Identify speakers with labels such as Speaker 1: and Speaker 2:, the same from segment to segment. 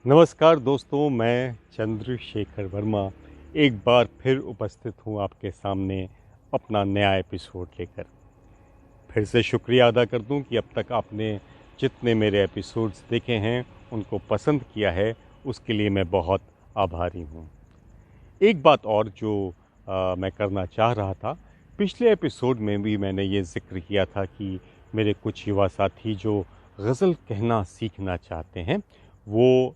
Speaker 1: नमस्कार दोस्तों, मैं चंद्रशेखर वर्मा एक बार फिर उपस्थित हूँ आपके सामने अपना नया एपिसोड लेकर। फिर से शुक्रिया अदा कर दूँ कि अब तक आपने जितने मेरे एपिसोड्स देखे हैं उनको पसंद किया है, उसके लिए मैं बहुत आभारी हूँ। एक बात और जो मैं करना चाह रहा था, पिछले एपिसोड में भी मैंने ये ज़िक्र किया था कि मेरे कुछ युवा साथी जो गज़ल कहना सीखना चाहते हैं वो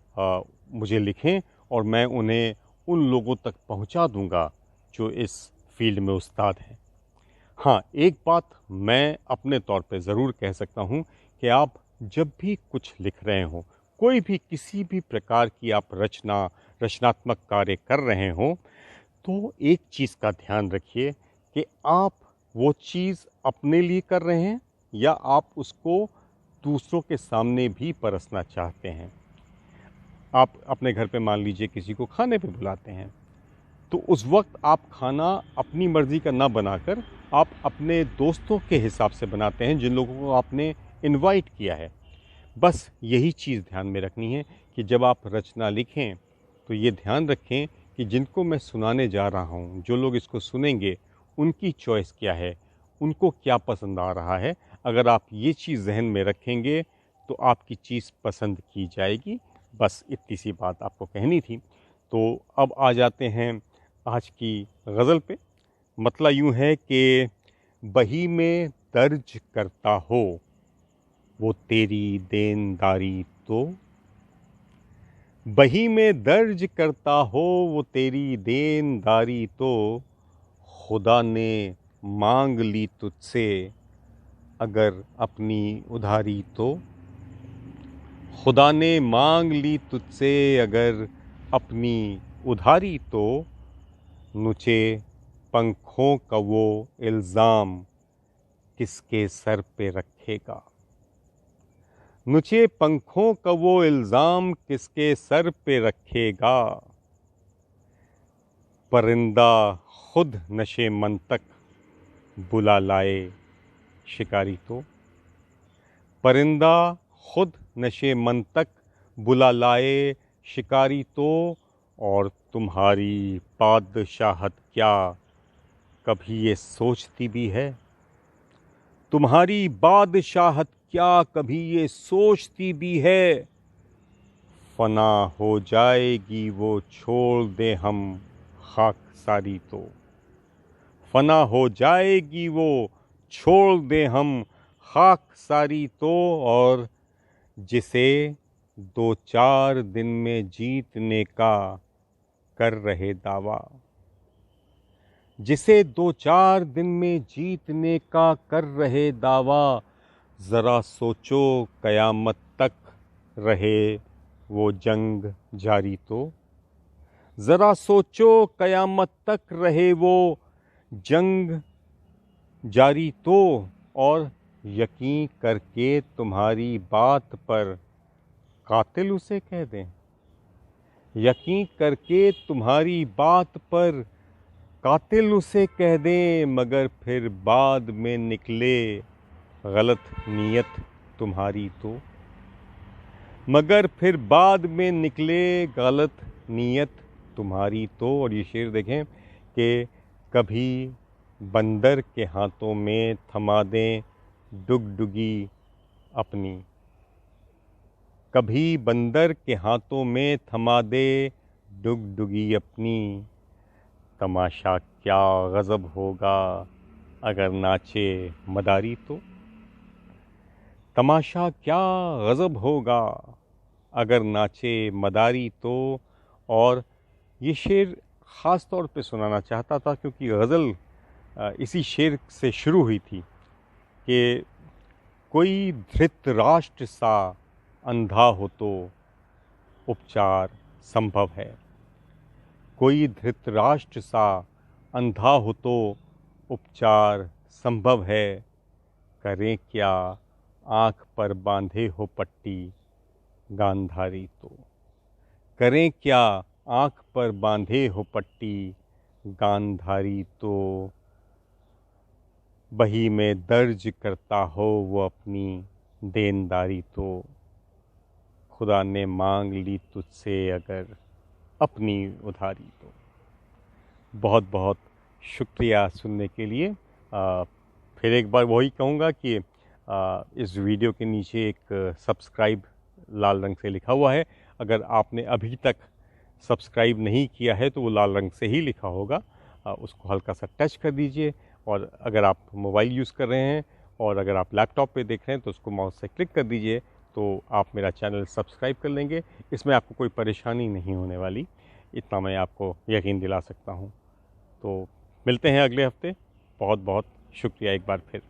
Speaker 1: मुझे लिखें और मैं उन्हें उन लोगों तक पहुंचा दूंगा जो इस फील्ड में उस्ताद हैं। हाँ, एक बात मैं अपने तौर पे ज़रूर कह सकता हूँ कि आप जब भी कुछ लिख रहे हों, कोई भी किसी भी प्रकार की आप रचनात्मक कार्य कर रहे हों, तो एक चीज़ का ध्यान रखिए कि आप वो चीज़ अपने लिए कर रहे हैं या आप उसको दूसरों के सामने भी परसना चाहते हैं। आप अपने घर पे मान लीजिए किसी को खाने पे बुलाते हैं, तो उस वक्त आप खाना अपनी मर्ज़ी का ना बनाकर आप अपने दोस्तों के हिसाब से बनाते हैं जिन लोगों को आपने इनवाइट किया है। बस यही चीज़ ध्यान में रखनी है कि जब आप रचना लिखें तो ये ध्यान रखें कि जिनको मैं सुनाने जा रहा हूँ, जो लोग इसको सुनेंगे, उनकी चॉइस क्या है, उनको क्या पसंद आ रहा है। अगर आप ये चीज़ ज़हन में रखेंगे तो आपकी चीज़ पसंद की जाएगी। बस इतनी सी बात आपको कहनी थी। तो अब आ जाते हैं आज की गज़ल पे। मतला यूँ है कि बही में दर्ज करता हो वो तेरी देनदारी तो, बही में दर्ज करता हो वो तेरी देनदारी तो, खुदा ने मांग ली तुझसे अगर अपनी उधारी तो, खुदा ने मांग ली तुझसे अगर अपनी उधारी तो, नुचे पंखों का वो इल्ज़ाम किसके सर पे रखेगा, नुचे पंखों का वो इल्ज़ाम किसके सर पे रखेगा, परिंदा खुद नशे मन तक बुला लाए शिकारी तो, परिंदा खुद नशे मन तक बुला लाए शिकारी तो, और तुम्हारी बादशाहत क्या कभी ये सोचती भी है, तुम्हारी बादशाहत क्या कभी ये सोचती भी है, फना हो जाएगी वो छोड़ दे हम खाक सारी तो, फना हो जाएगी वो छोड़ दे हम खाक सारी तो, और जिसे दो चार दिन में जीतने का कर रहे दावा, जिसे दो चार दिन में जीतने का कर रहे दावा, ज़रा सोचो कयामत तक रहे वो जंग जारी तो, ज़रा सोचो कयामत तक रहे वो जंग जारी तो, और यकीन करके तुम्हारी बात पर कातिल उसे कह दें, यकीन करके तुम्हारी बात पर कातिल उसे कह दें, मगर फिर बाद में निकले गलत नीयत तुम्हारी तो, मगर फिर बाद में निकले गलत नीयत तुम्हारी तो। और ये शेर देखें कि कभी बंदर के हाथों में थमा दें डुगडुगी अपनी, कभी बंदर के हाथों में थमा दे डुगडुगी अपनी, तमाशा क्या गज़ब होगा अगर नाचे मदारी तो, तमाशा क्या गज़ब होगा अगर नाचे मदारी तो। और ये शेर ख़ास तौर पे सुनाना चाहता था क्योंकि गज़ल इसी शेर से शुरू हुई थी कि कोई धृतराष्ट्र सा अंधा हो तो उपचार संभव है, कोई धृतराष्ट्र सा अंधा हो तो उपचार संभव है, करें क्या आँख पर बांधे हो पट्टी गांधारी तो, करें क्या आँख पर बांधे हो पट्टी गांधारी तो, बही में दर्ज करता हो वो अपनी देनदारी तो, खुदा ने मांग ली तुझसे अगर अपनी उधारी तो। बहुत बहुत शुक्रिया सुनने के लिए। फिर एक बार वही कहूँगा कि इस वीडियो के नीचे एक सब्सक्राइब लाल रंग से लिखा हुआ है। अगर आपने अभी तक सब्सक्राइब नहीं किया है तो वो लाल रंग से ही लिखा होगा, उसको हल्का सा टच कर दीजिए। और अगर आप मोबाइल यूज़ कर रहे हैं और अगर आप लैपटॉप पे देख रहे हैं तो उसको माउस से क्लिक कर दीजिए, तो आप मेरा चैनल सब्सक्राइब कर लेंगे। इसमें आपको कोई परेशानी नहीं होने वाली, इतना मैं आपको यकीन दिला सकता हूँ। तो मिलते हैं अगले हफ्ते। बहुत बहुत शुक्रिया एक बार फिर।